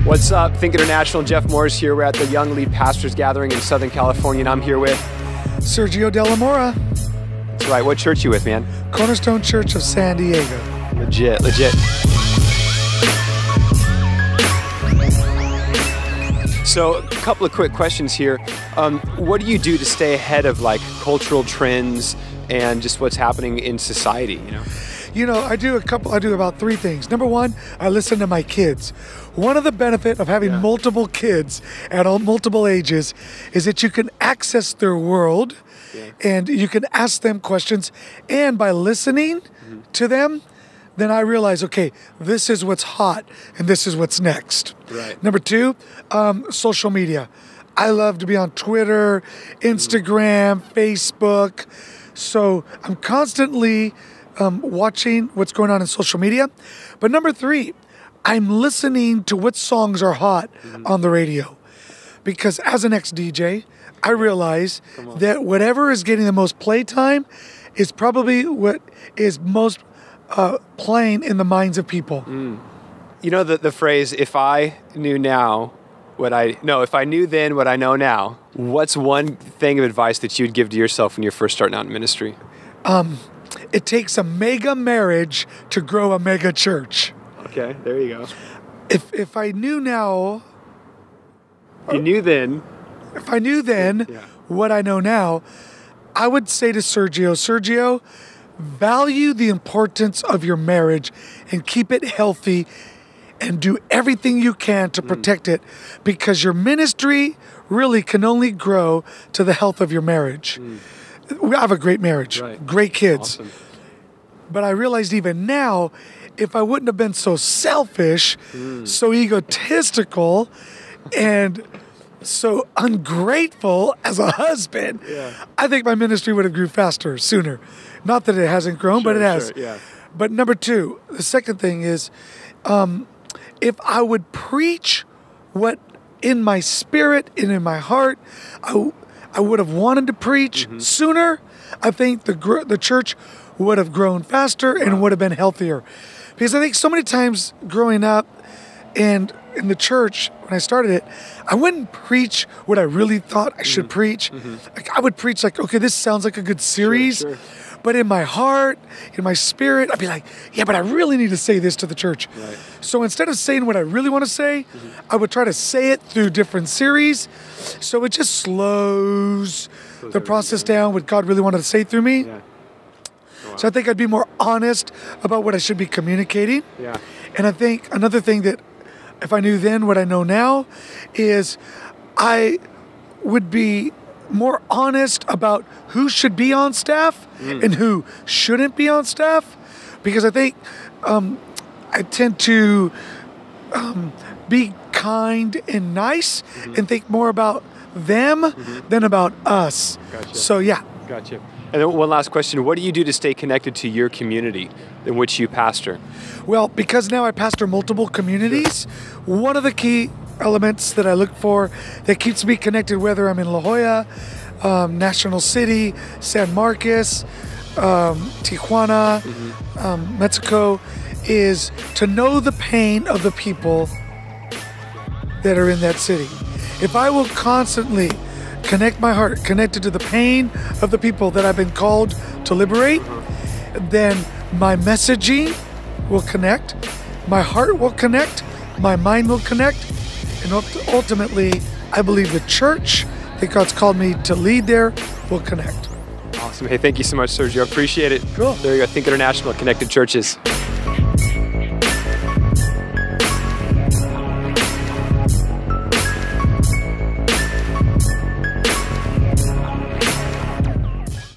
What's up? Think International. Jeff Moore's here. We're at the Young Lead Pastors Gathering in Southern California, and I'm here with Sergio De La Mora. That's right. What church you with, man? Cornerstone Church of San Diego. Legit, legit. So, a couple of quick questions here. What do you do to stay ahead of like cultural trends and just what's happening in society? I do about three things. Number one, I listen to my kids. One of the benefits of having multiple kids at multiple ages is that you can access their world and you can ask them questions. And by listening to them, then I realize, okay, this is what's hot and this is what's next. Right. Number two, social media. I love to be on Twitter, Instagram, Facebook. So I'm constantly watching what's going on in social media. But number three, I'm listening to what songs are hot on the radio. Because as an ex-DJ, I realize that whatever is getting the most playtime is probably what is most playing in the minds of people. You know the phrase, if I knew then what I know now, what's one thing of advice that you'd give to yourself when you're first starting out in ministry? It takes a mega marriage to grow a mega church. Okay, there you go. If I knew now... If I knew then what I know now, I would say to Sergio, value the importance of your marriage and keep it healthy and do everything you can to protect it, because your ministry really can only grow to the health of your marriage. We have a great marriage, great kids. Awesome. But I realized even now, if I wouldn't have been so selfish, so egotistical, and so ungrateful as a husband, I think my ministry would have grew faster, sooner. Not that it hasn't grown, but it has. But number two, the second thing is, if I would preach what in my spirit and in my heart, I would have wanted to preach sooner, I think the church would have grown faster and would have been healthier. Because I think so many times growing up and in the church, when I started it, I wouldn't preach what I really thought I should preach. Like, I would preach like, okay, this sounds like a good series. Sure. But in my heart, in my spirit, I'd be like, yeah, but I really need to say this to the church. Right. So instead of saying what I really want to say, I would try to say it through different series. So it just slows the process down, what God really wanted to say through me. Yeah. Wow. So I think I'd be more honest about what I should be communicating. Yeah. And I think another thing that, if I knew then what I know now, is I would be more honest about who should be on staff and who shouldn't be on staff, because I think I tend to be kind and nice and think more about them than about us. Gotcha. So yeah. Gotcha. And then one last question. What do you do to stay connected to your community in which you pastor? Well, because now I pastor multiple communities, one of the key elements that I look for that keeps me connected, whether I'm in La Jolla, National City, San Marcos, Tijuana, Mexico, is to know the pain of the people that are in that city. If I will constantly connect my heart, connected to the pain of the people that I've been called to liberate, then my messaging will connect, my heart will connect, my mind will connect, and ultimately, I believe the church that God's called me to lead there will connect. Awesome. Hey, thank you so much, Sergio. I appreciate it. Cool. There you go. Think International, Connected Churches.